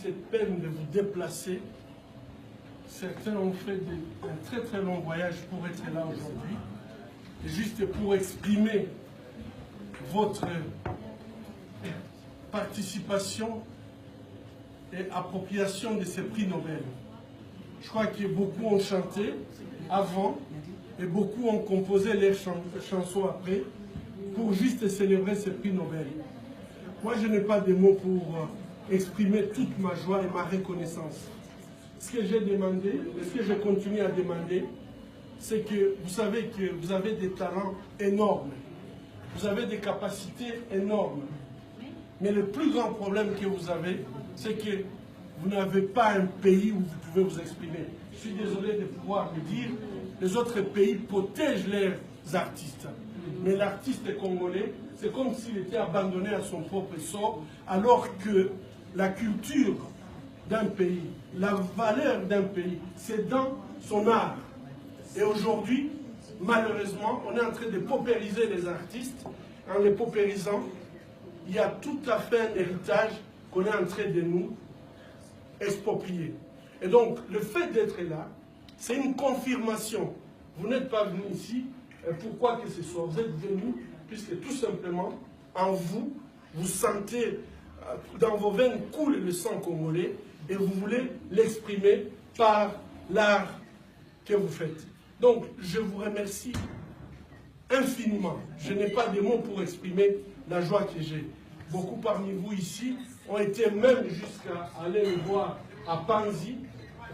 cette peine de vous déplacer. Certains ont fait un très très long voyage pour être là aujourd'hui. Juste pour exprimer votre participation et appropriation de ces prix Nobel. Je crois que beaucoup ont chanté avant et beaucoup ont composé leurs chansons après pour juste célébrer ces prix Nobel. Moi, je n'ai pas de mots pour exprimer toute ma joie et ma reconnaissance. Ce que j'ai demandé, et ce que je continue à demander, c'est que vous savez que vous avez des talents énormes, vous avez des capacités énormes. Mais le plus grand problème que vous avez, c'est que vous n'avez pas un pays où vous pouvez vous exprimer. Je suis désolé de pouvoir le dire, les autres pays protègent leurs artistes. Mais l'artiste congolais, c'est comme s'il était abandonné à son propre sort, alors que la culture d'un pays, la valeur d'un pays, c'est dans son art. Et aujourd'hui, malheureusement, on est en train de paupériser les artistes. En les paupérisant, il y a tout à fait un héritage qu'on est en train de nous exproprier. Et donc, le fait d'être là, c'est une confirmation. Vous n'êtes pas venu ici, pourquoi que ce soit. Vous êtes venu, puisque tout simplement, en vous, vous sentez, dans vos veines coule le sang congolais, et vous voulez l'exprimer par l'art que vous faites. Donc, je vous remercie infiniment. Je n'ai pas de mots pour exprimer la joie que j'ai. Beaucoup parmi vous ici ont été même jusqu'à aller me voir à Panzi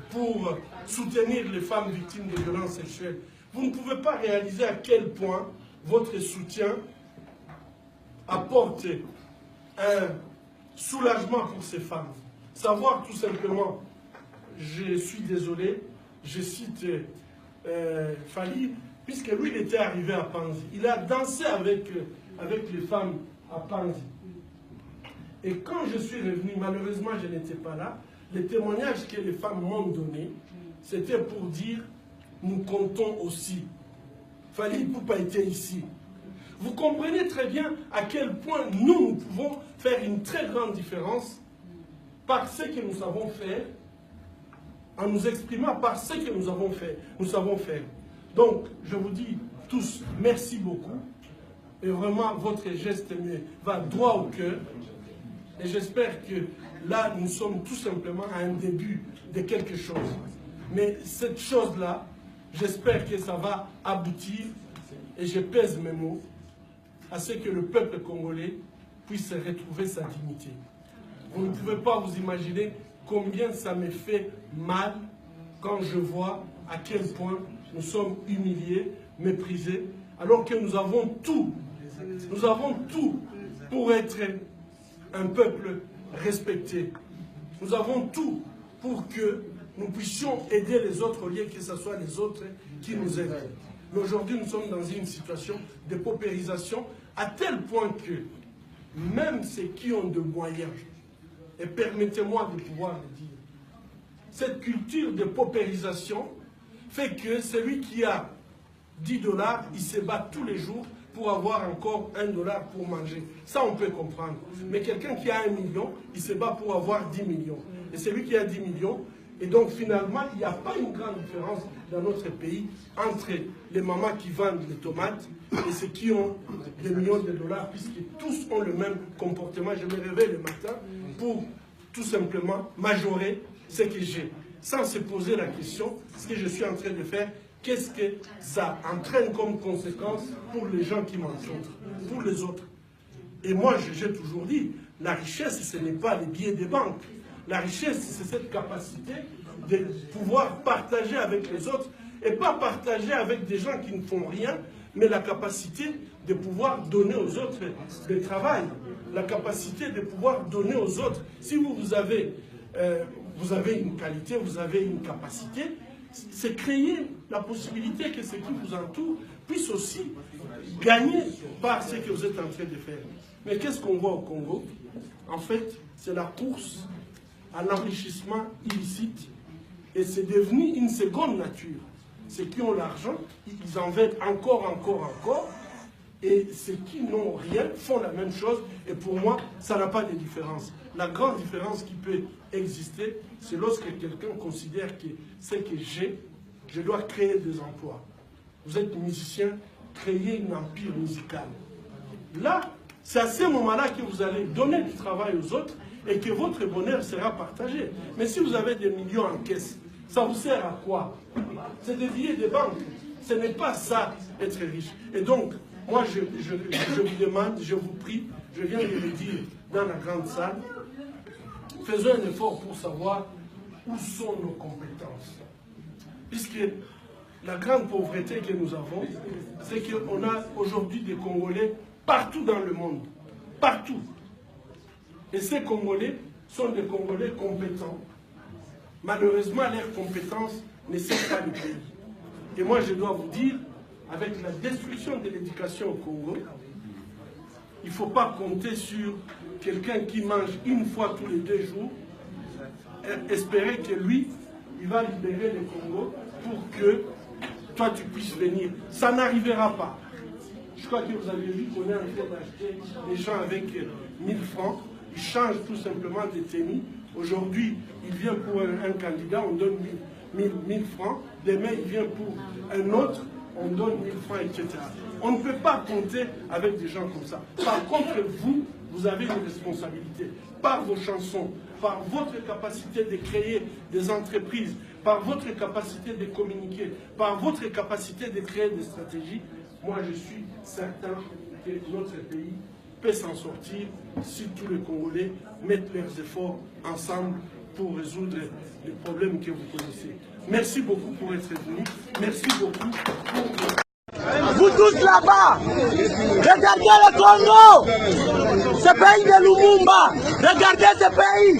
pour soutenir les femmes victimes de violences sexuelles. Vous ne pouvez pas réaliser à quel point votre soutien apporte un soulagement pour ces femmes. Savoir tout simplement, je suis désolé, je cite Fali, puisque lui, il était arrivé à Panzi. Il a dansé avec les femmes à Panzi. Et quand je suis revenu, malheureusement, je n'étais pas là, les témoignages que les femmes m'ont donnés, c'était pour dire, nous comptons aussi. Fali Ipupa était ici. Vous comprenez très bien à quel point nous pouvons faire une très grande différence par ce que nous savons faire, en nous exprimant par ce que nous savons faire. Donc, je vous dis tous, merci beaucoup. Et vraiment, votre geste me va droit au cœur. Et j'espère que là, nous sommes tout simplement à un début de quelque chose. Mais cette chose-là, j'espère que ça va aboutir, et je pèse mes mots, à ce que le peuple congolais puisse retrouver sa dignité. Vous ne pouvez pas vous imaginer combien ça me fait mal quand je vois à quel point nous sommes humiliés, méprisés, alors que nous avons tout pour être un peuple respecté. Nous avons tout pour que nous puissions aider les autres au lieu que ce soit les autres qui nous aident. Mais aujourd'hui, nous sommes dans une situation de paupérisation à tel point que même ceux qui ont de moyens, et permettez-moi de pouvoir le dire, cette culture de paupérisation fait que celui qui a 10 $, il se bat tous les jours pour avoir encore $1 pour manger. Ça, on peut comprendre. Mais quelqu'un qui a 1 million, il se bat pour avoir 10 millions. Et celui qui a 10 millions, et donc finalement, il n'y a pas une grande différence dans notre pays entre les mamans qui vendent les tomates et ceux qui ont des millions de $, puisque tous ont le même comportement. Je me réveille le matin pour tout simplement majorer ce que j'ai, sans se poser la question, ce que je suis en train de faire, qu'est-ce que ça entraîne comme conséquence pour les gens qui m'entourent, pour les autres. Et moi, j'ai toujours dit, la richesse, ce n'est pas les billets des banques. La richesse, c'est cette capacité de pouvoir partager avec les autres, et pas partager avec des gens qui ne font rien, mais la capacité de pouvoir donner aux autres le travail, la capacité de pouvoir donner aux autres. Si vous avez une qualité, vous avez une capacité, c'est créer la possibilité que ceux qui vous entourent puissent aussi gagner par ce que vous êtes en train de faire. Mais qu'est-ce qu'on voit au Congo? En fait, c'est la course à l'enrichissement illicite, et c'est devenu une seconde nature. Ceux qui ont l'argent, ils en veulent encore. et ceux qui n'ont rien font la même chose. Et pour moi, ça n'a pas de différence. La grande différence qui peut exister, c'est lorsque quelqu'un considère que ce que j'ai, je dois créer des emplois. Vous êtes musicien, créez un empire musical. Là, c'est à ce moment-là que vous allez donner du travail aux autres et que votre bonheur sera partagé. Mais si vous avez des millions en caisse, ça vous sert à quoi? C'est des billets de banque. Ce n'est pas ça, être riche. Et donc, moi, je vous demande, je vous prie, je viens de le dire dans la grande salle, faisons un effort pour savoir où sont nos compétences. Puisque la grande pauvreté que nous avons, c'est qu'on a aujourd'hui des Congolais partout dans le monde. Partout. Et ces Congolais sont des Congolais compétents. Malheureusement, leurs compétences ne servent pas le pays. Et moi, je dois vous dire, avec la destruction de l'éducation au Congo, il ne faut pas compter sur quelqu'un qui mange une fois tous les 2 jours, et espérer que lui, il va libérer le Congo pour que toi, tu puisses venir. Ça n'arrivera pas. Je crois que vous avez vu qu'on est en train d'acheter des gens avec 1000 francs. Ils changent tout simplement de tenue. Aujourd'hui, il vient pour un candidat, on donne 1000 francs. Demain, il vient pour un autre, on donne 1000 francs, etc. On ne peut pas compter avec des gens comme ça. Par contre, vous avez une responsabilité. Par vos chansons, par votre capacité de créer des entreprises, par votre capacité de communiquer, par votre capacité de créer des stratégies, moi je suis certain que notre pays peut s'en sortir si tous les Congolais mettent leurs efforts ensemble pour résoudre les problèmes que vous connaissez. Merci beaucoup pour être venu. Merci beaucoup pour... Vous tous là-bas, regardez le Congo, ce pays de Lumumba, regardez ce pays,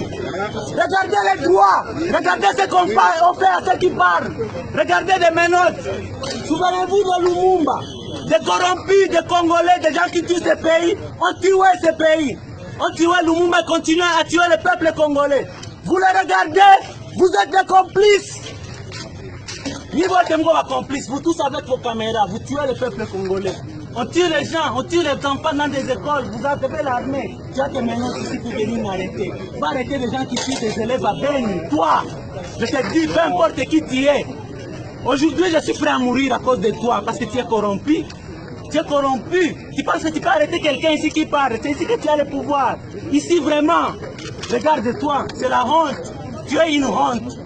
regardez les droits, regardez ce qu'on fait à ceux qui parlent, regardez les menottes. Souvenez-vous de Lumumba, des corrompus, des Congolais, des gens qui tuent ce pays, ont tué ce pays. On tué Lumumba et continue à tuer le peuple congolais. Vous le regardez, vous êtes des complices. Ni votre complice, vous tous avec vos caméras, vous tuez le peuple congolais. On tue les gens, on tue les enfants dans des écoles, vous avez l'armée. Tu as tes maintenant ici pour venir m'arrêter. Va arrêter les gens qui tuent des élèves à Beni. Toi, je te dis, peu importe qui tu es. Aujourd'hui, je suis prêt à mourir à cause de toi parce que tu es corrompu. Tu es corrompu. Tu penses que tu peux arrêter quelqu'un ici qui parle. C'est ici que tu as le pouvoir. Ici, vraiment, regarde-toi, c'est la honte. Tu es une honte.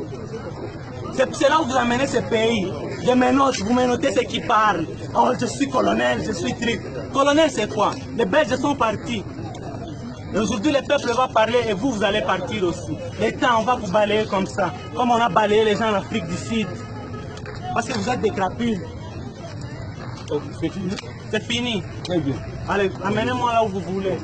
C'est là où vous amenez ce pays. Je menote, vous menotez ceux qui parlent. Oh, je suis colonel, je suis trip. Colonel, c'est quoi? Les Belges sont partis. Et aujourd'hui, le peuple va parler et vous allez partir aussi. L'État, on va vous balayer comme ça. Comme on a balayé les gens en Afrique du Sud. Parce que vous êtes des crapules. Oh, c'est fini? C'est fini. Très bien. Allez, amenez-moi là où vous voulez.